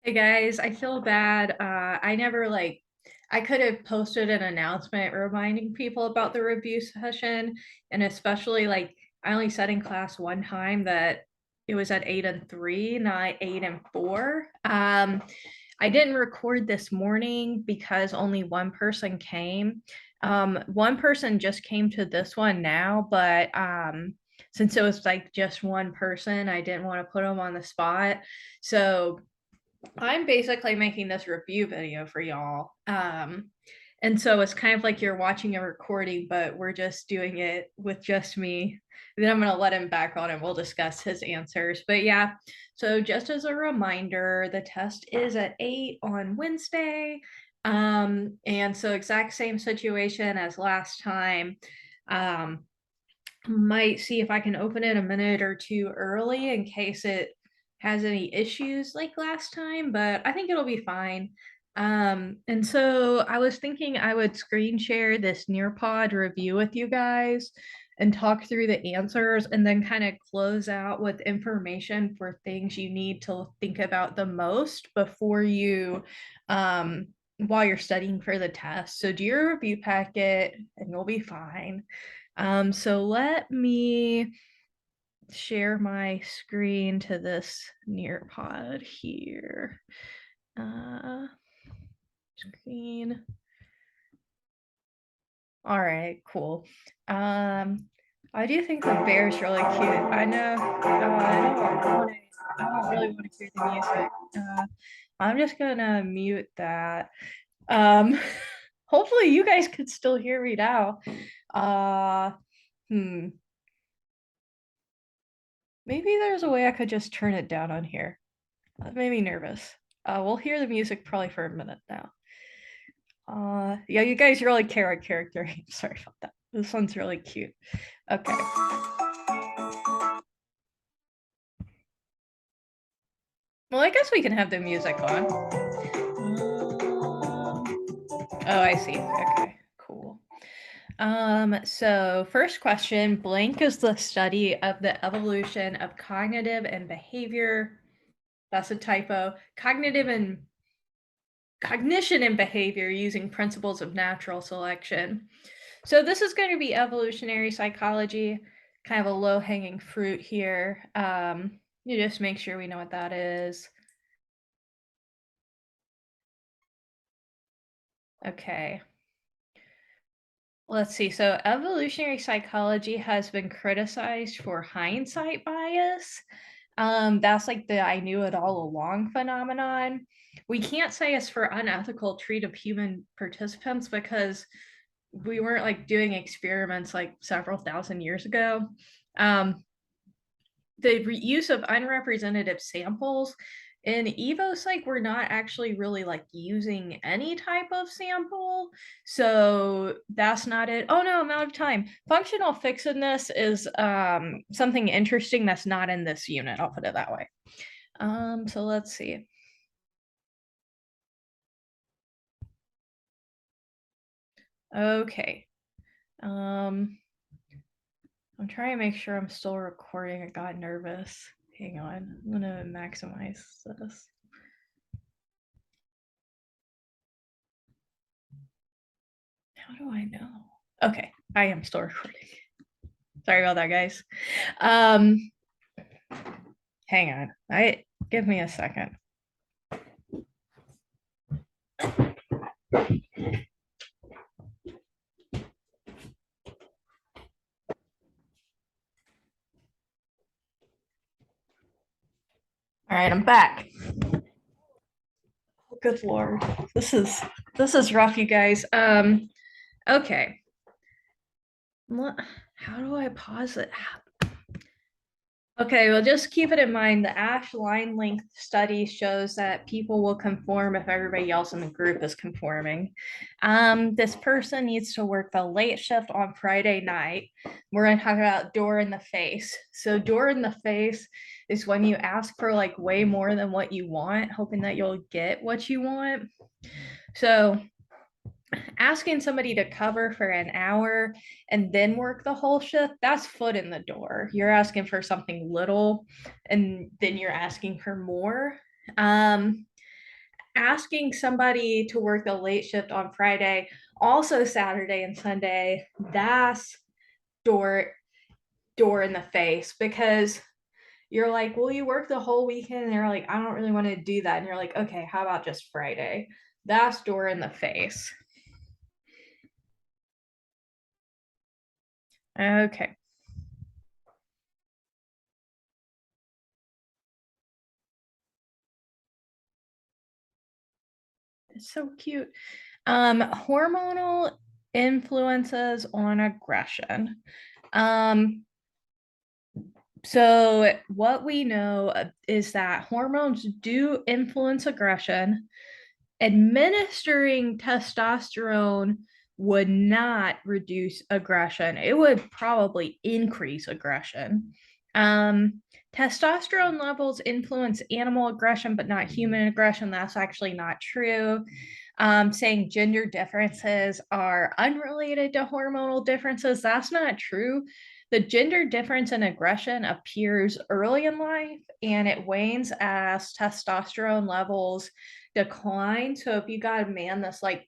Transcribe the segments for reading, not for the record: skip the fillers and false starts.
Hey guys, I feel bad. I never I could have posted an announcement reminding people about the review session, and especially I only said in class one time that it was at 8 and 3, not 8 and 4. I didn't record this morning because only one person came. One person just came to this one now, but since it was like just one person, I didn't want to put them on the spot. So I'm basically making this review video for y'all. And so it's kind of like you're watching a recording, but we're just doing it with just me. Then I'm going to let him back on and we'll discuss his answers. But yeah, so just as a reminder, the test is at 8 on Wednesday. And so exact same situation as last time. Um, might see if I can open it a minute or two early in case it has any issues like last time, but I think it'll be fine. And so I was thinking I would screen share this Nearpod review with you guys and talk through the answers and then kind of close out with information for things you need to think about the most before you while you're studying for the test. So do your review packet and you'll be fine. So let me share my screen to this Nearpod here. Screen. All right, cool. I do think the bear is really cute. I know. I don't really want to hear the music. I'm just gonna mute that. Um, hopefully you guys could still hear me now. Uh, hmm. Maybe there's a way I could just turn it down on here. That made me nervous. We'll hear the music probably for a minute now. Yeah, you guys really care a character. Sorry about that. This one's really cute. Okay. Well, I guess we can have the music on. Oh, I see. Okay, cool. So first question, blank is the study of the evolution of cognitive and behavior. That's a typo. Cognition and behavior using principles of natural selection. So this is going to be evolutionary psychology, kind of a low-hanging fruit here. You just make sure we know what that is. Okay. Let's see. So evolutionary psychology has been criticized for hindsight bias. That's like the I knew it all along phenomenon. We can't say it's for unethical treat of human participants because we weren't like doing experiments like several thousand years ago. Um, the use of unrepresentative samples in EvoPsych, we're not actually really like using any type of sample. So that's not it. Oh no, I'm out of time. Functional fixedness is something interesting that's not in this unit. I'll put it that way. So let's see. Okay. I'm trying to make sure I'm still recording. I got nervous. Hang on. I'm gonna maximize this. How do I know? Okay, I am still recording. Sorry about that, guys. Um, hang on. Give me a second. All right, I'm back. Oh, good lord, this is rough, you guys. Okay. How do I pause it? Okay, well, just keep it in mind. The Ash line length study shows that people will conform if everybody else in the group is conforming. This person needs to work the late shift on Friday night. We're going to talk about door in the face. So, door in the face is when you ask for like way more than what you want, hoping that you'll get what you want. So, asking somebody to cover for an hour and then work the whole shift, that's foot in the door. You're asking for something little and then you're asking for more. Um, asking somebody to work the late shift on Friday, also Saturday and Sunday, that's door door in the face, because you're like, well, you work the whole weekend, and they're like, I don't really want to do that, and you're like, okay, how about just Friday? That's door in the face. Okay. It's so cute. Hormonal influences on aggression. Um, so what we know is that hormones do influence aggression. Administering testosterone would not reduce aggression. It would probably increase aggression. Um, Testosterone levels influence animal aggression, but not human aggression. That's actually not true. Saying gender differences are unrelated to hormonal differences, that's not true. The gender difference in aggression appears early in life and it wanes as testosterone levels decline. So if you got a man that's like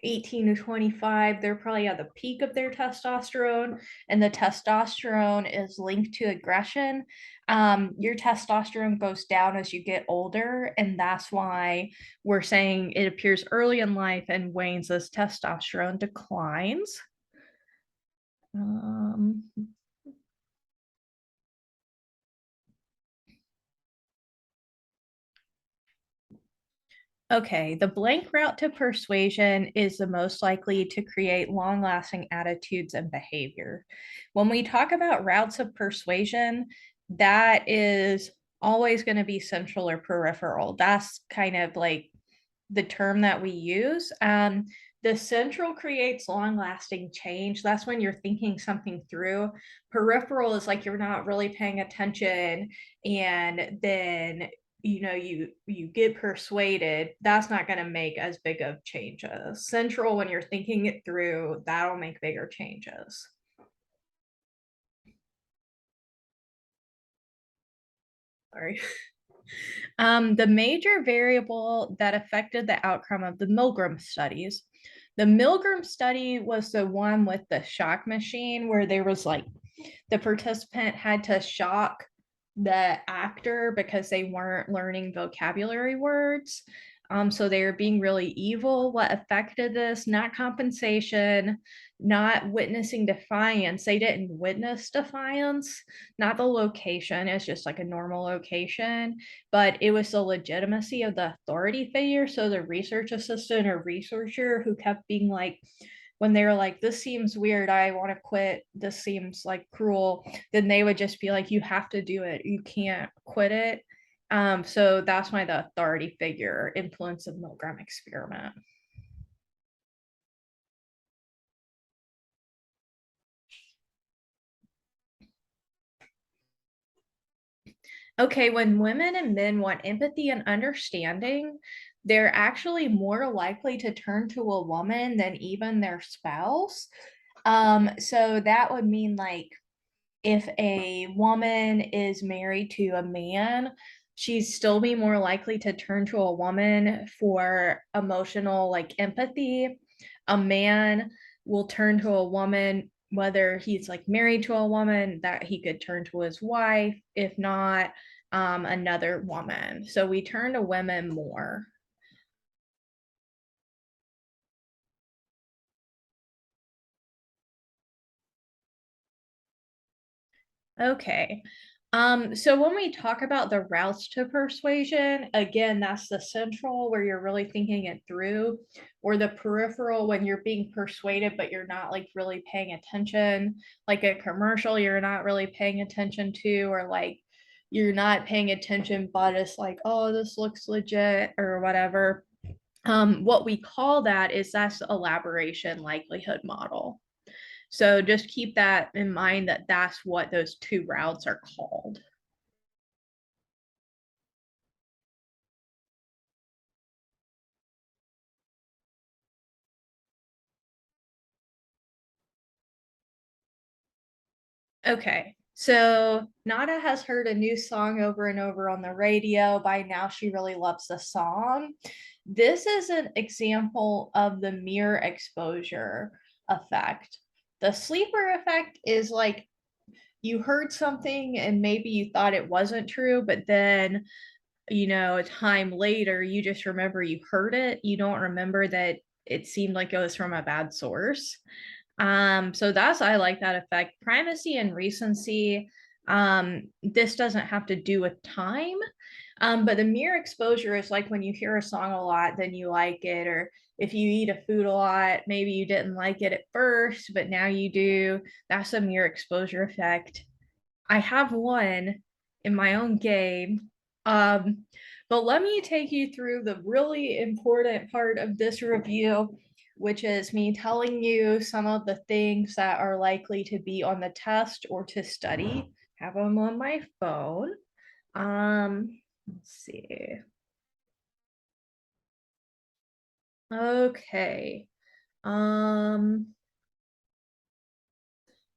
18 to 25, they're probably at the peak of their testosterone, and the testosterone is linked to aggression. Your testosterone goes down as you get older, and that's why we're saying it appears early in life and wanes as testosterone declines. Um, Okay, the blank route to persuasion is the most likely to create long lasting attitudes and behavior. When we talk about routes of persuasion, that is always going to be central or peripheral. That's kind of like the term that we use. The central creates long lasting change. That's when you're thinking something through. Peripheral is like you're not really paying attention, and then you get persuaded. That's not going to make as big of changes. Central, when you're thinking it through, that'll make bigger changes. Sorry. The major variable that affected the outcome of the Milgram studies. The Milgram study was the one with the shock machine where there was like the participant had to shock the actor because they weren't learning vocabulary words. So they were being really evil. What affected this? Not compensation, not witnessing defiance. They didn't witness defiance, not the location. It's just like a normal location, but it was the legitimacy of the authority figure. So the research assistant or researcher who kept being like, when they were like, this seems weird, I want to quit, this seems like cruel, then they would just be like, you have to do it, you can't quit it. So that's why the authority figure influence the Milgram experiment. Okay, when women and men want empathy and understanding, they're actually more likely to turn to a woman than even their spouse. So that would mean like if a woman is married to a man, she'd still be more likely to turn to a woman for emotional like empathy. A man will turn to a woman whether he's like married to a woman that he could turn to his wife, if not another woman. So we turn to women more. Okay. So when we talk about the routes to persuasion, again, that's the central where you're really thinking it through, or the peripheral when you're being persuaded, but you're not like really paying attention, like a commercial you're not really paying attention to, or like you're not paying attention, but it's like, oh, this looks legit or whatever. What we call that is that's elaboration likelihood model. So just keep that in mind that that's what those two routes are called. Okay. So Nada has heard a new song over and over on the radio. By now, she really loves the song. This is an example of the mirror exposure effect. The sleeper effect is like you heard something and maybe you thought it wasn't true, but then, a time later, you just remember you heard it. You don't remember that it seemed like it was from a bad source. So I like that effect. Primacy and recency. This doesn't have to do with time. But the mere exposure is like when you hear a song a lot, then you like it, or if you eat a food a lot, maybe you didn't like it at first, but now you do. That's a mere exposure effect. I have one in my own game. Um, but let me take you through the really important part of this review, which is me telling you some of the things that are likely to be on the test or to study. Have them on my phone. Let's see. Okay. Um,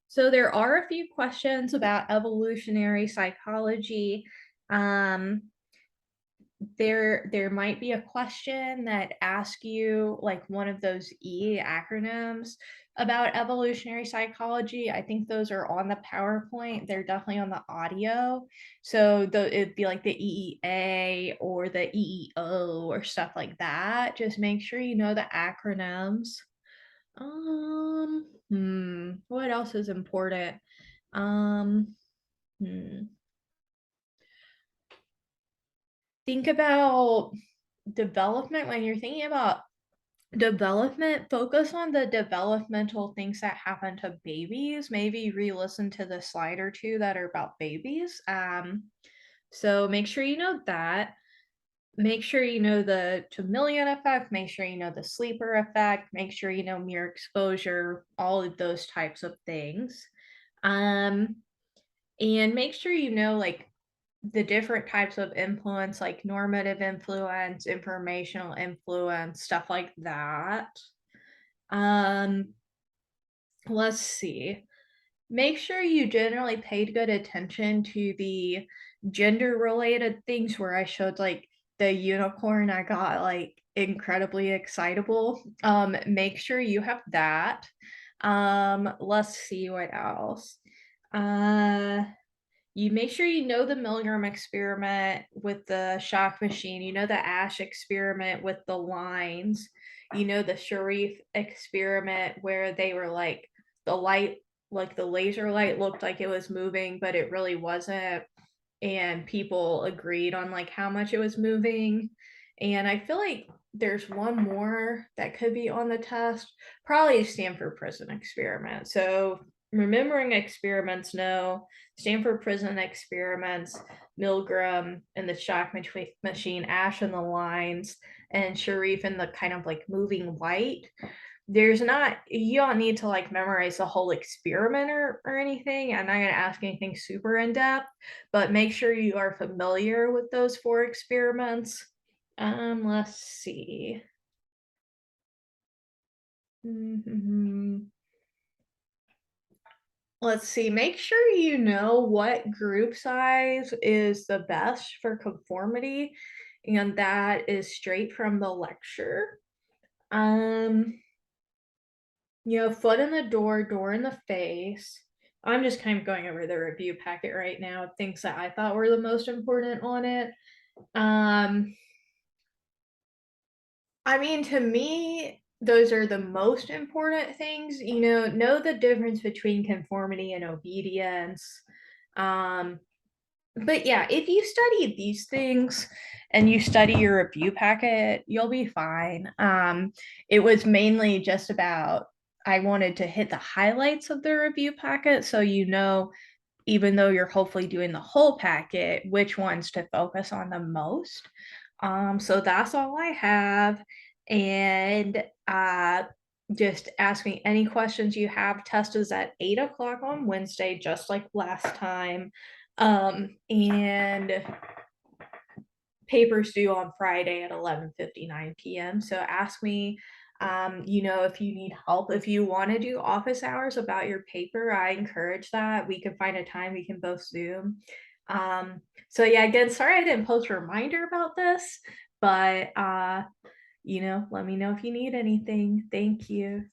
so there are a few questions about evolutionary psychology. Um, there might be a question that asks you like one of those acronyms about evolutionary psychology. I think those are on the PowerPoint. They're definitely on the audio. So it'd be like the EEA or the EEO or stuff like that. Just make sure you know the acronyms. What else is important? Um, hmm. Think about development when you're thinking about development, focus on the developmental things that happen to babies. Maybe re-listen to the slide or two that are about babies. So make sure you know that. Make sure you know the chameleon effect. Make sure you know the sleeper effect. Make sure you know mirror exposure, all of those types of things. Um, and make sure you know like the different types of influence, like normative influence, informational influence, stuff like that. Um, let's see. Make sure you generally paid good attention to the gender related things where I showed like the unicorn. I got like incredibly excitable. Make sure you have that. Let's see what else. Uh you make sure you know the Milgram experiment with the shock machine. You know the Ash experiment with the lines. You know the Sharif experiment where they were like the light, like the laser light looked like it was moving, but it really wasn't. And people agreed on like how much it was moving. And I feel like there's one more that could be on the test, probably a Stanford prison experiment. So remembering experiments, no. Stanford prison experiments, Milgram and the shock machine, Ash and the lines, and Sharif and the kind of like moving light. There's not, you don't need to like memorize the whole experiment or anything. I'm not going to ask anything super in depth, but make sure you are familiar with those four experiments. Let's see. Mhm. Let's see, make sure you know what group size is the best for conformity, and that is straight from the lecture. Um, foot in the door, door in the face. I'm just kind of going over the review packet right now, things that I thought were the most important on it. Um, I mean, to me, those are the most important things. Know the difference between conformity and obedience. Um, but yeah, if you study these things and you study your review packet, you'll be fine. It was mainly just about I wanted to hit the highlights of the review packet so even though you're hopefully doing the whole packet, which ones to focus on the most. So that's all I have. And just ask me any questions you have. Test is at 8 o'clock on Wednesday, just like last time. And papers due on Friday at 11:59 p.m. So ask me You know, if you need help, if you want to do office hours about your paper, I encourage that. We can find a time we can both Zoom. So yeah, again, sorry I didn't post a reminder about this, but you know, let me know if you need anything. Thank you.